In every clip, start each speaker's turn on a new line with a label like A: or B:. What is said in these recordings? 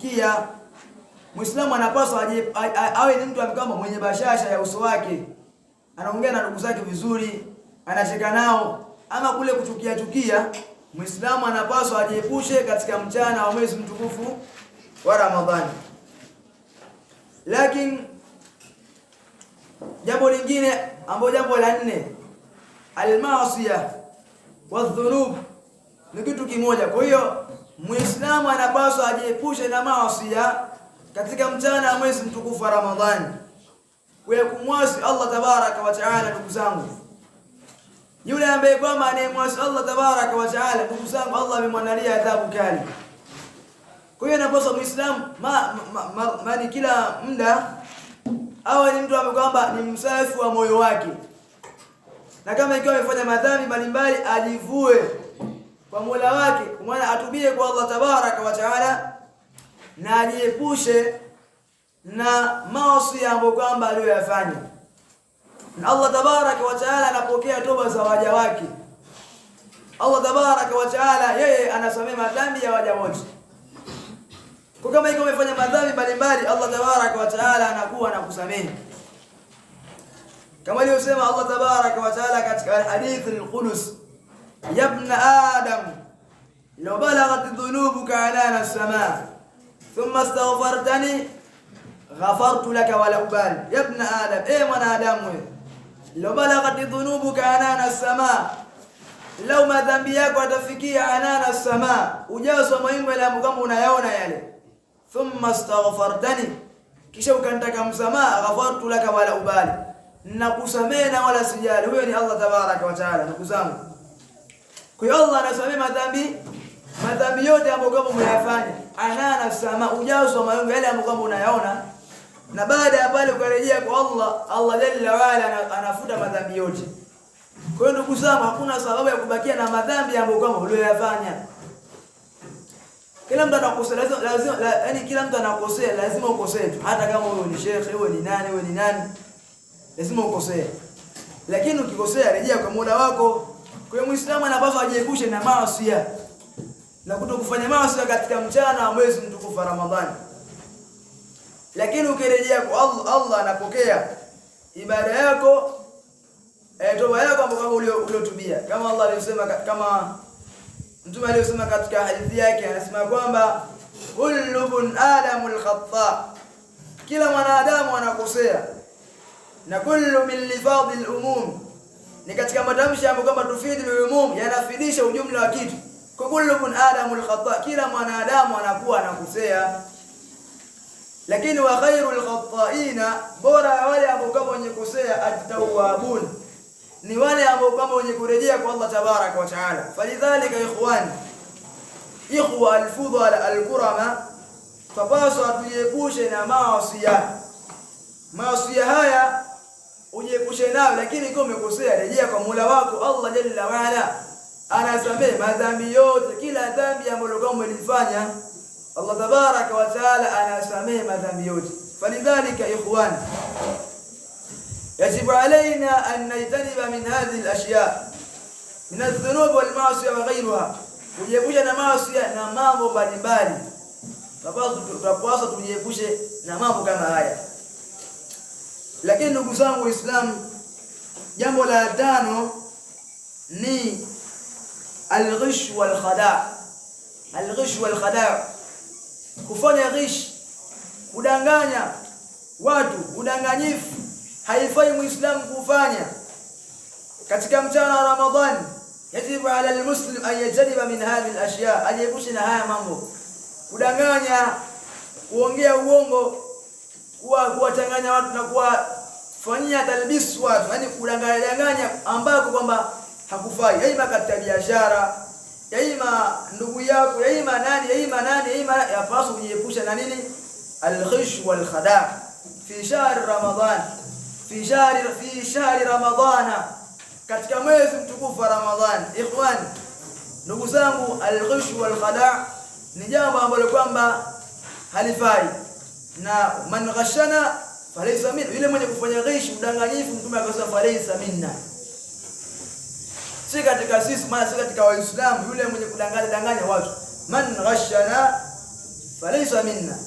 A: kuchukia. Muislamu anapaswa awe ni mtu kama mwenye bashasha ya uso wake, anaongea na ndugu zake vizuri, anacheka nao. Ama kule kuchukia, Muislamu anapaswa ajiepushe katika mchana wa mwezi mtukufu wa Ramadhani. Lakini jambo lingine jambo la 4, al-maasiya wa dhunub ni kitu kimoja. Kwa hiyo Muislamu anapaswa ajiepushe na maasiya katika mchana wa mwezi mtukufu wa Ramadhani, kwa kumwasi Allah tabaraka wa taala. Ndugu zangu, yule ambaye kwamba anayemwasi Allah tabaraka wa taala, ndugu zangu, Allah amemwandalia adhabu kali. Kwa hiyo anapaswa Muislamu mani kila muda awe ni mtu ambaye kwamba ni msafi wa moyo wake, na kama ikiwa amefanya madhambi mbalimbali ajivue kwa Mola wake, kwa maana atubie kwa Allah tabaraka wa taala na ajiepushe na maasi ambayo kwamba aliyoyafanya. Na Allah tabaraka wa taala anapokea toba za waja wake. Allah tabaraka wa taala yeye anasamehe madhambi ya waja wote. Kwa kama ikiwa umefanya madhambi mbalimbali, Allah tabaraka wa taala anakuwa anakusamehe, kama aliyosema Allah tabaraka wa taala katika hadith al-Qudus, ya ibn adam law balaghat dhunubuka anana as-samaa thumma astaghfartani ghafartu laka wa la ubali. Ya ibn adam, mwanadamu wewe, law balaghat dhunubuka anana as-samaa, law madhambi yako atafikia anana as-samaa, ujazo mawingu yale kama unayaona yale, thumma astaghfartani, kisha ukanitaka msamaha, ghafartu laka wa la ubali, nakusamehe na wala sijali. Huyo ni Allah tabaraka wa taala. Ndugu zangu, kwa hiyo Allah anasamehe madhambi yote ambayo kama umeyafanya, anana sama, ujazo wa mawingu yale ambayo kama unayaona, na baada ya pale ukarejea kwa Allah, Allah jalla wa ala anafuta madhambi yote. Kwa hiyo ndugu zangu, hakuna sababu ya kubakia na madhambi ambayo kama uliyofanya. Kila mtu anakosea, yani kila mtu anakosea, lazima ukosee tu. Hata kama wewe ni shekhe, wewe ni nani, lazima ukosee. Lakini ukikosea, rejea kwa Mola wako. Kwa hiyo Muislamu anapaswa ajiepushe na maasi na kutokufanya maasi katika mchana wa mwezi mtukufu wa Ramadhani. Lakini ukirejea kwa Allah, Allah anapokea ibada yako, toba yako ambayo uliotubia. Kama Allah aliyosema, kama Mtume aliyosema katika hadithi yake, anasema kwamba kullu bun adamul khata, kila mwanadamu anakosea, na kullu min lifadhil umum, ni katika matamshi ambayo kama tufidil umum, yanafidisha ujumla wa kitu. Kwa kullu bun adamul khata, kila mwanadamu anakuwa anakosea, lakini wa khairul khata'ina, bora ya wale ambao kama wenye kukosea, at-tawwabun, ni wale ambao kama wenye kurejea kwa Allah tabaraka wa taala. Falidhalika ikhwa al-fudala al-kurama, fapaswa tujiepushe na maasi haya, ujiepushe nayo. Lakini kama umekosea, rejea kwa Mola wako. Allah jalla wa ala anasamehe madhambi yote, kila dhambi ambayo kama umelifanya, Allah tabaraka wa taala anasamehe madhambi yote. Falidhalika ikhwan, يجب علينا أن نجتنب من هذه الأشياء من الذنوب والمعصية وغيرها. Kujiepusha na maasi na mambo mbalimbali, sababu tutapaswa tujiepushe na mambo kama haya. Lakini ndugu zangu Waislamu, jambo la 5 ni al-ghish wal khada'. Al-ghish wal khada', kufanya ghish, kudanganya watu, udanganyifu haifai Muislamu kufanya katika mchana wa Ramadhani. Yajibu ala almuslim an yajtaniba min hadhihi alashya, ajiepushe na haya mambo: kudanganya, kuongea uongo, kuwachanganya watu na kuwafanyia talbis watu, yani kudanganya ambako kwamba hakufai, yaima katika biashara, yaima ndugu yako, yaima nani, yapaswa kujiepusha na nini? Al-ghish wal khada' fi shahr Ramadan, fi shahri Ramadhana, katika mwezi mtukufu wa Ramadhani. Ikhwan, ndugu zangu, al-ghish wal khada' ni jambo ambalo kwamba halifai, na man ghashana falaysa minna, yule mwenye kufanya ghish, udanganyifu, Mtume akasema falaysa minna, si katika sisi, maana si katika Waislamu. Yule mwenye kudanganya watu, man ghashana falaysa minna,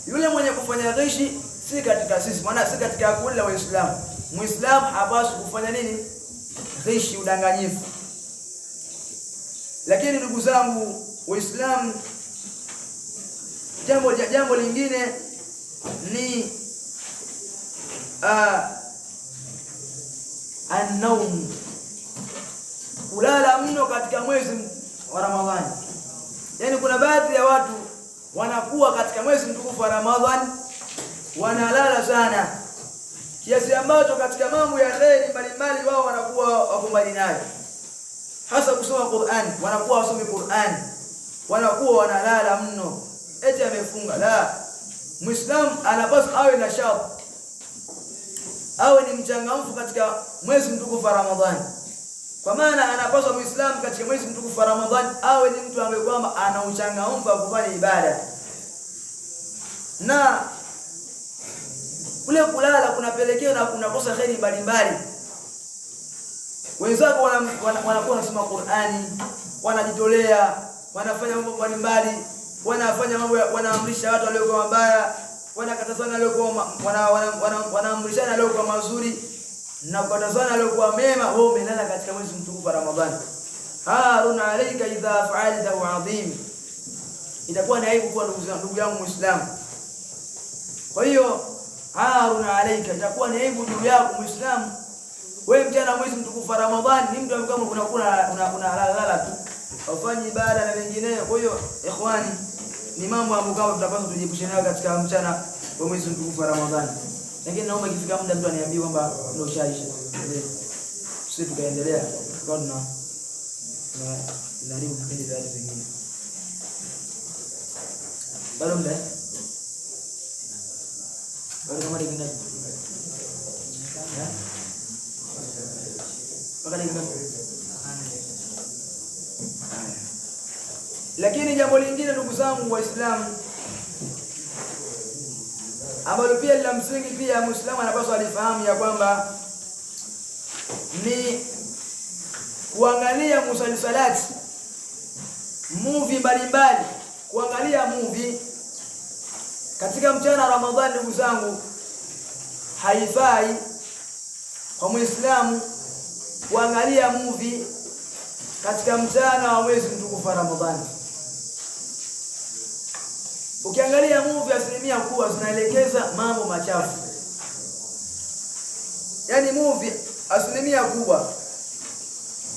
A: yule mwenye kufanya ghishi si katika sisi, maana si katika kundi la Waislamu. Muislamu hapaswi kufanya nini? Ghishi, udanganyifu. Lakini ndugu zangu Waislamu, jambo lingine ni an-naum, kulala mno katika mwezi wa Ramadhani. Yaani kuna baadhi ya watu wanakuwa katika mwezi mtukufu wa Ramadhani wanalala sana, kiasi ambacho katika mambo ya kheri mbalimbali wao wanakuwa wako mbali nayo, hasa kusoma Qur'an, wanakuwa wasomi Qur'an, wanakuwa wanalala mno, eti amefunga. La, Muislamu anapaswa awe na shauku, awe ni mchangamfu katika mwezi mtukufu wa Ramadhani. Kwa maana anapaswa Muislamu katika mwezi mtukufu wa Ramadhani awe ni mtu ambaye kwamba ana uchangamfu wa kufanya ibada. Na kule kulala kunapelekea na kunakosa kheri mbalimbali. Wenzako wanakuwa wanasoma Qur'ani, wanajitolea, wanafanya mambo mbalimbali, wanafanya mambo, wanaamrisha watu walio kwa mabaya, wanakatazana walio kwa wanaamrishana walio kwa mazuri na kukatazana walio kwa mema. Wewe umelala katika mwezi mtukufu wa Ramadhani. Harun alayka idha fa'alta adhim, itakuwa ni aibu kwa ndugu yangu Muislamu. Kwa hiyo harun alayka, itakuwa ni aibu juu yako Muislamu, wewe mchana mwezi mtukufu wa Ramadhani ni mtu ambaye kama unalala tu, ufanye ibada na mengineyo. Kwa hiyo ikhwani, ni mambo ambayo tunapaswa tujiepushe nayo katika mchana wa mwezi mtukufu wa Ramadhani. Lakini naomba ikifika muda mtu aniambie kwamba ndio shaisha, sisi tukaendelea kwa na ndio vipindi vya watu wengine. Bado muda bado kama ndio ndio lakini jambo lingine ndugu zangu Waislamu ambalo pia la msingi pia Muislamu anapaswa alifahamu ya kwamba ni kuangalia musalsalati, movie mbalimbali. Kuangalia movie katika mchana wa Ramadhani ndugu zangu haifai kwa Muislamu kuangalia movie katika mchana wa mwezi mtukufu wa Ramadhani. Ukiangalia movie asilimia kubwa zinaelekeza mambo machafu. Yaani movie asilimia kubwa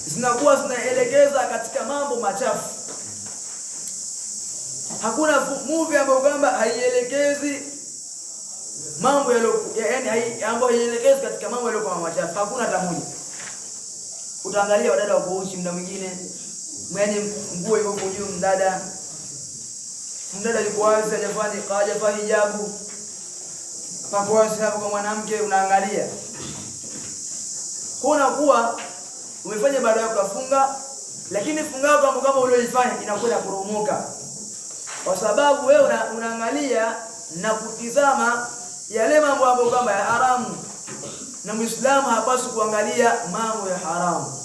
A: zinakuwa zinaelekeza katika mambo machafu. Hakuna movie ambayo kwamba haielekezi mambo yaani ambayo haielekezi katika mambo yaliyo kama machafu. Hakuna hata moja. Utaangalia wadada wa kuuchi muda mwingine, mwenye nguo iko juu, mdada yuko wazi hajavaa hijabu, hapo wazi hapo kwa mwanamke unaangalia. Kuna kuwa umefanya baada ya kufunga, lakini funga yako kama ulioifanya inakwenda kuromoka. Kwa sababu wewe unaangalia na kutizama yale mambo ambayo kama ya haramu. Na Muislamu hapaswi kuangalia mambo ya haramu.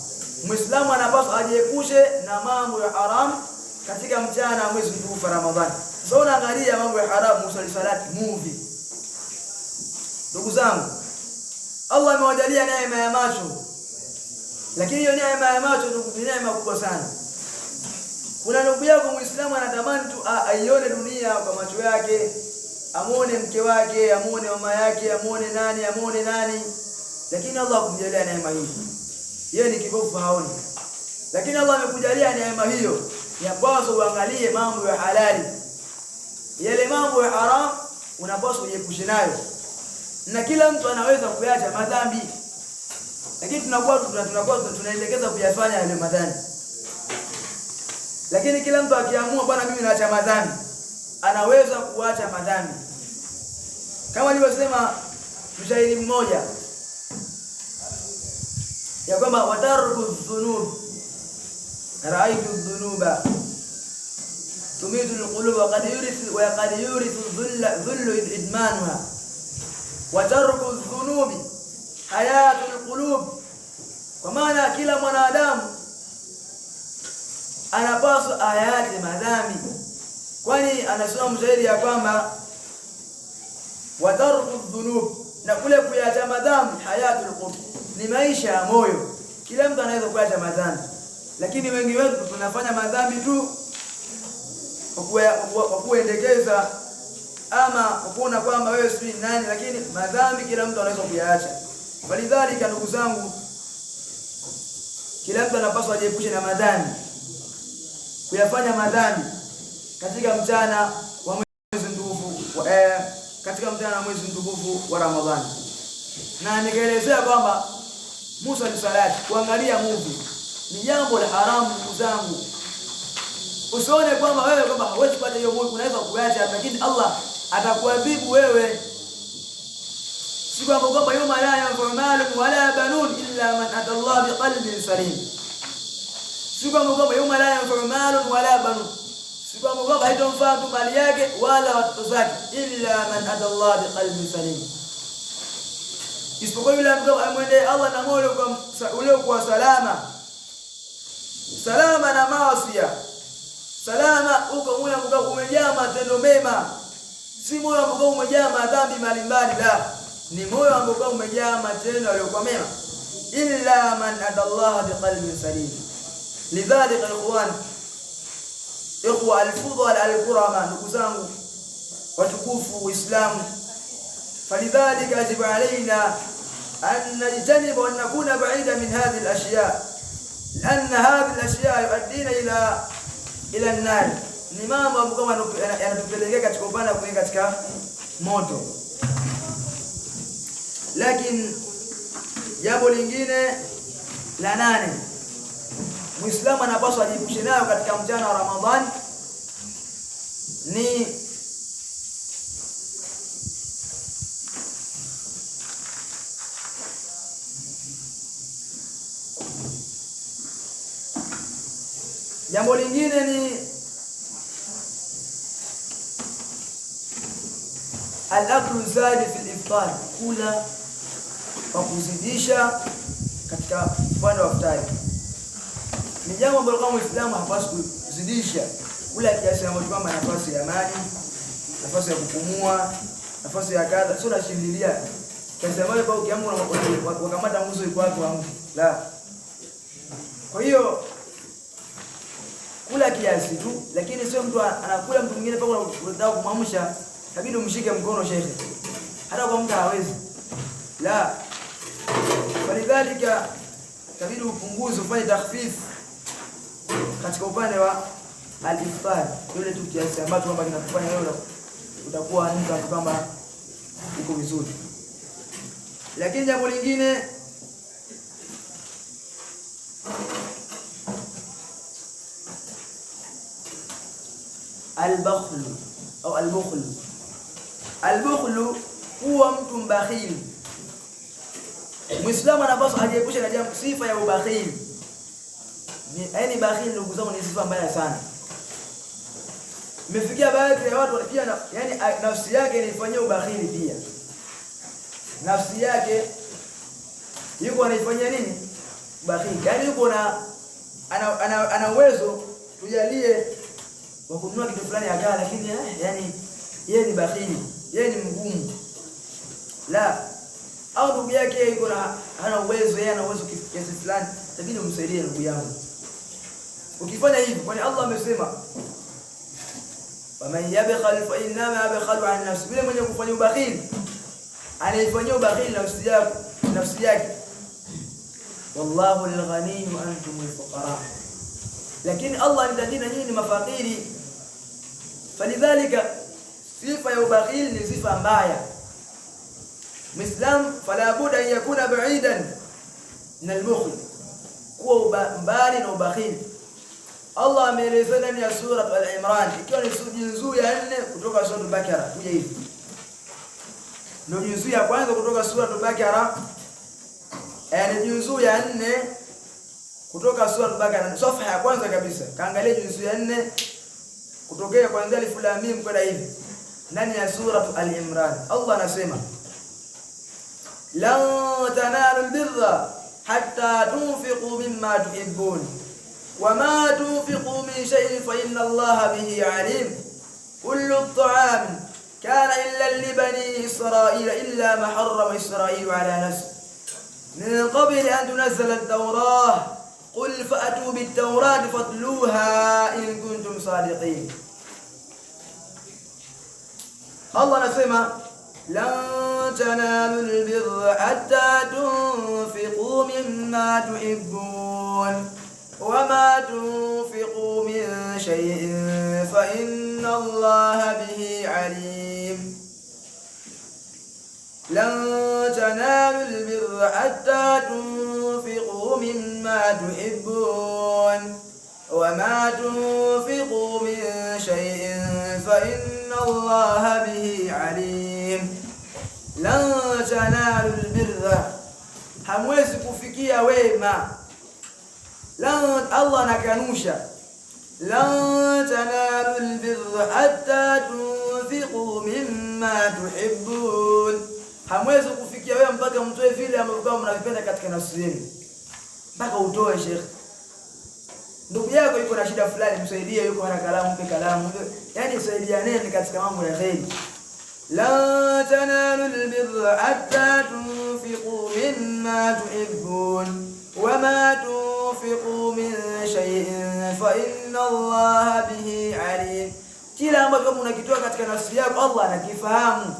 A: Muislamu anapaswa ajiepushe na mambo ya haramu katika mchana wa mwezi mtukufu wa Ramadhani. Sasa unaangalia mambo ya haramu, musalsalati, movie. Ndugu zangu, Allah amewajalia neema ya macho. Lakini hiyo neema ya macho ni neema kubwa sana. Kuna ndugu yako Muislamu anatamani tu aione dunia kwa macho yake, amuone mke wake, amuone mama yake, amuone nani. Lakini Allah kumjalia neema hii. Yeye ni kipofu haoni. Lakini Allah amekujalia neema hiyo ya kwamba uangalie mambo ya halali. Yale mambo ya haram unapaswa kujiepusha nayo. Na kila mtu anaweza kuacha madhambi. Lakini tunaelekeza kuyafanya yale madhambi. Lakini kila mtu akiamua bwana mimi naacha madhambi, anaweza kuacha madhambi. Kama nilivyosema mshairi mmoja ya kwamba watarku dhunub, raaitu dhunuba tumitu alqulub wa qad yurithu dhullu idmanuha. Watarku dhunubi hayatu alqulub, kwa maana kila mwanadamu anapaswa ayate madhambi. kwani anasema mshairi ya kwamba watarku dhunub, na kule kuacha madhambi hayatul qulub, ni maisha ya moyo. Kila mtu anaweza kuacha madhambi, lakini wengi wetu tunafanya madhambi tu kwa kuendekeza ama kuona kwamba wewe si nani, lakini madhambi kila mtu anaweza kuyaacha. Walidhalika ndugu zangu, kila mtu anapaswa ajiepushe na madhambi, kuyafanya madhambi katika mchana wa mwezi mtukufu katika mchana wa mwezi mtukufu wa Ramadhani. Na nikaelezea kwamba Musa al-salati, kuangalia movie ni jambo la haramu ndugu zangu. Usione kwamba wewe kwamba hauwezi kupata hiyo movie, unaweza kuacha, lakini Allah atakuadhibu wewe. Si kwamba yawma la yanfa'u malun wala banun illa man ata Allah biqalbin salim. Si kwamba yawma la yanfa'u malun wala banun, si kwamba haitomfaa tu mali yake wala watoto zake, illa man ata Allah biqalbin salim, isipokuwa yule ambaye amwendee Allah na moyo uliokuwa salama, salama na maasi, salama uko moyo ambao umejaa matendo mema, si moyo ambao umejaa madhambi mbalimbali, la, ni moyo ambao umejaa matendo yaliyokuwa mema. Illa man adallaha biqalbin salim. Lidhalika ikhwa al-fudhal al-kurama, ndugu zangu watukufu Uislamu, falidhalika yajibu alaina an najtaniba wa nakuna ba'ida min hadhihi al-ashya', lianna hadhihi al-ashya' yu'addina ila an-nar, ni mambo ambayo yanatupelekea katika upande wa kuingia katika moto. Lakini jambo lingine la 8 Muislamu anapaswa ajiepushe nayo katika mchana wa Ramadhani ni jambo lingine ni al-aklu zadi fi al-iftar, kula kwa kuzidisha katika upande wa iftari. Ni jambo ambalo kama Muislamu hapaswi kuzidisha kula kiasi ambacho kama nafasi ya maji, nafasi ya kupumua, nafasi ya kadha, sio nashindilia kiasi ambacho kwa ukiamua wakamata nguzo iko watu wangu, la. Kwa hiyo kula kiasi tu, lakini sio mtu anakula mtu mwingine paka unataka kumamsha inabidi umshike mkono shekhe, hata kwa mtu hawezi, la. Walidhalika inabidi upunguze, ufanye takhfif katika upande wa al-iftar, yule tu kiasi ambacho kwamba kinakufanya wewe utakuwa mtu kwamba uko vizuri. Lakini jambo lingine al-bakhl au al-bukhl. Al-bukhl huwa mtu mbakhili. Muislamu anapaswa ajiepushe na jambo sifa ya ubakhili. Yaani bakhili ndugu zangu ni sifa mbaya sana. Imefikia baadhi ya watu pia yani nafsi yake inaifanyia ubakhili pia. Nafsi yake yuko anaifanyia nini? Bakhili. Yaani yuko ana uwezo tujalie wa kununua kitu fulani akaa, lakini yani yeye ni bakhili, yeye ni mgumu. La, au ndugu yake yuko hana uwezo, yeye ana uwezo kiasi fulani, tabidi umsaidie ndugu yangu. Ukifanya hivi, kwani Allah amesema waman yabkhal fa inma yabkhalu an nafsi, bila mwenye kufanya ubakhili anaifanyia ubakhili nafsi yake. Wallahu al-ghani wa antum al-fuqara, lakini Allah ni tajiri na nyinyi ni mafakiri. Falidhalika sifa ya ubakhili ni sifa mbaya. Muislam fala budda an yakuna ba'idan min al-bukhl, kuwa mbali na ubakhili. Allah ameeleza ndani ya sura Al-Imran, ikiwa ni juzuu ya 4 kutoka sura Al-Baqara, kuja hivi. Ndio juzuu ya kwanza kutoka sura Al-Baqara, yani juzuu ya 4 kutoka sura Al-Baqara, safha ya kwanza kabisa. Kaangalia juzuu ya 4 kutokea kuanzia Alif Lam Mim kwenda hivi. Ndani ya sura Al-Imran Allah anasema lan tanalu al-birra hatta tunfiqu mimma tuhibbun wama tunfiqu min shay'in fa inna Allaha bihi alim. kullu at-ta'am kana illa li bani Israila illa ma harrama Israilu ala nafsihi min qabli an tunzala at-Tawrah qul fa'tu bit-Tawrati fatluha in kuntum sadiqin. Allah anasema lan tanalul birra hatta tunfiqu mimma tuhibbun wama tunfiqu min shay'in fa inna Allaha bihi alim. Lan tanalul birra hatta tunfiqu mimma tuhibbun wama tunfiqu min shay'in fa inna Allaha bihi alim. Lan tanalul birra, hamwezi kufikia wema. Lan, Allah anakanusha, lan tanalul birra hatta tunfiqu mimma tuhibbun, hamwezi kufikia wema mpaka mtoe vile ambavyo mnavipenda katika nafsi yenu, mpaka utoe. Sheikh, ndugu yako yuko na shida fulani, msaidie. Yuko hana kalamu, mpe kalamu, yani saidianeni katika mambo ya kheri. La tanalul birra hatta tunfiqu mimma tuhibbun wama tunfiqu min shay'in fa inna Allaha bihi alim. Kila ambacho mnakitoa katika nafsi yako Allah anakifahamu.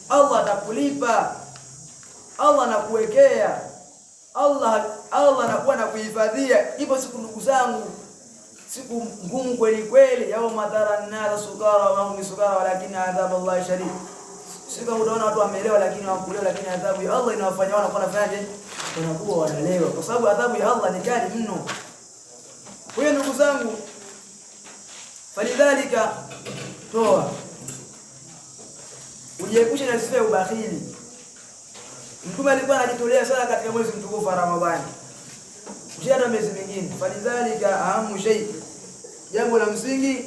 A: Allah atakulipa, Allah anakuwekea, Allah anakuwa na kuhifadhia. Ipo siku ndugu zangu, siku ngumu kweli kweli, yao madhara nala sukara wa hum sukara walakini adhabu Allah shadid. Siku utaona watu wameelewa lakini hawakuelewa, lakini adhabu ya Allah inawafanya wanakuwa wanafanyaje? Wanakuwa wanalewa, kwa sababu adhabu ya Allah ni kali mno. Kwa hiyo ndugu zangu, falidhalika toa, ujiepushe na sifa ya ubakhili. Mtume alikuwa anajitolea sana katika mwezi mtukufu wa Ramadhani, kushinda miezi mingine. Falidhalika ahamu shay, jambo la msingi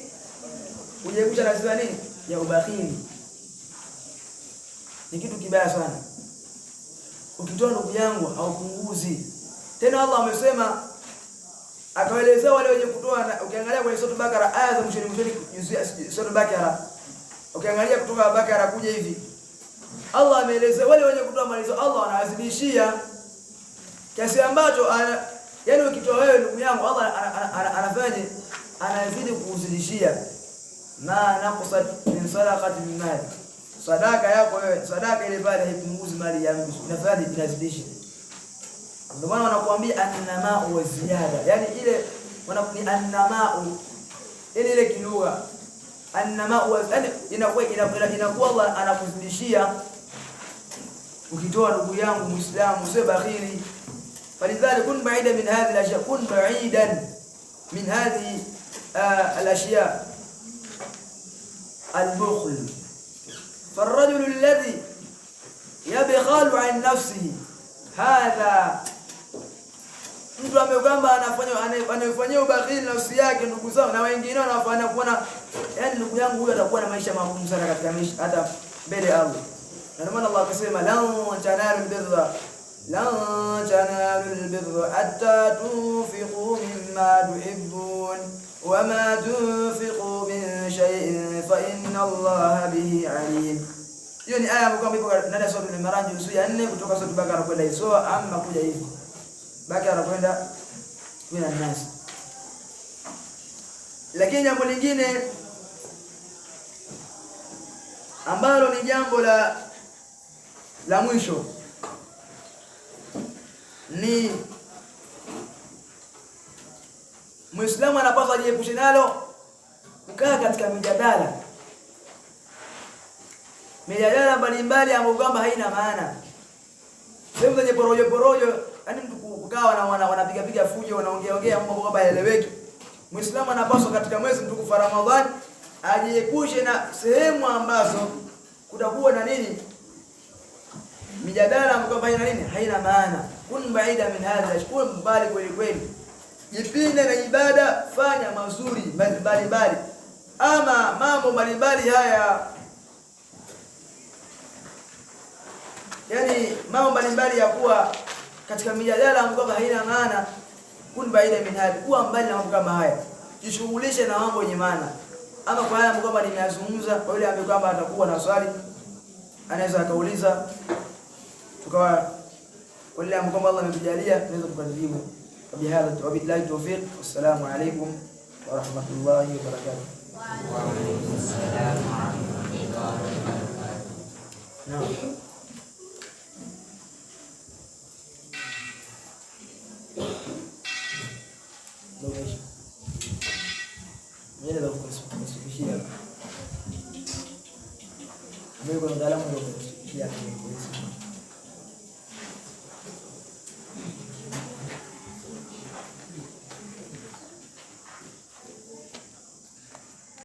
A: ujiepushe na sifa nini? Ya ubakhili. Ni kitu kibaya sana. Ukitoa ndugu yangu haupunguzi. Tena Allah amesema, akawaelezea wale wenye kutoa. Ukiangalia kwenye sura Bakara aya za mwishoni sura Bakara, ukiangalia kutoka Bakara kuja hivi, Allah ameeleza wale wenye kutoa malizo Allah anawazidishia kiasi ambacho yani ukitoa wewe ndugu yangu Allah anafanyaje? Anazidi kukuzidishia. Ma naqsat min sadaqati min mali, sadaka yako wewe, sadaka ile pale haipunguzi mali ya mtu, inafanya inazidisha. Ndio maana wanakuambia annama wa ziyada, yani ile wanakuambia annama ile kilugha annama wa, yani inakuwa Allah anakuzidishia ukitoa ndugu yangu Muislamu, usiwe bakhili. Falidhalika kun ba'ida min hadhihi al-ashya, kun ba'idan min hadhihi al-ashya al-bukhl. فالرجل الذي يبخل عن نفسه هذا, mtu amegamba anafanya ubakhili nafsi yake, ndugu zao na wengine wanafanya kuona, yani ndugu yangu huyu atakuwa na maisha magumu sana katika maisha hata mbele ya Allah. Na maana Allah akasema lan tanalul birra hatta tunfiqu mimma tuhibbun wama tunfiqu min shay'in fa inna Allaha bihi alim. Hiyo ni aya ambayo ipo ndani ya sura Al-Imran juzuu ya 4 kutoka sura Bakara kwenda hiyo. So amma kuja hivi Bakara kwenda mina Nas. Lakini jambo lingine ambalo ni jambo la mwisho ni Muislamu anapaswa ajiepushe nalo kukaa katika mijadala mbalimbali ambayo kwamba haina maana. Sehemu zenye porojo, yani mtu kukaa na wanapiga fujo, wanaongea mambo kwamba haeleweki. Muislamu anapaswa katika mwezi mtukufu wa Ramadhani ajiepushe na sehemu ambazo kutakuwa na nini? Mijadala ambayo kwamba haina nini? Haina maana. Kun baida min hadha, chukua mbali kweli kweli. Jipinde na ibada, fanya mazuri mbalimbali. Ama mambo mbalimbali haya, yani mambo mbalimbali ya kuwa katika mijadala ambayo haina maana, kun baida min hadha, kuwa mbali na mambo kama haya. Jishughulishe na mambo yenye maana. ama kwa haya kwamba nimeyazungumza, kwa yule ambaye kwamba atakuwa na swali anaweza akauliza, tukawa kwa yule ambaye kwamba Allah ametujalia tunaweza tukajibu. Wa billahi tawfiq, wassalamu alaykum wa rahmatullahi wa barakatuh. Wa alaykum assalam wa rahmatullahi wa barakatuh. Naam. Mimi ndio kusikishia. Mimi kwa mtaalamu ndio kusikishia.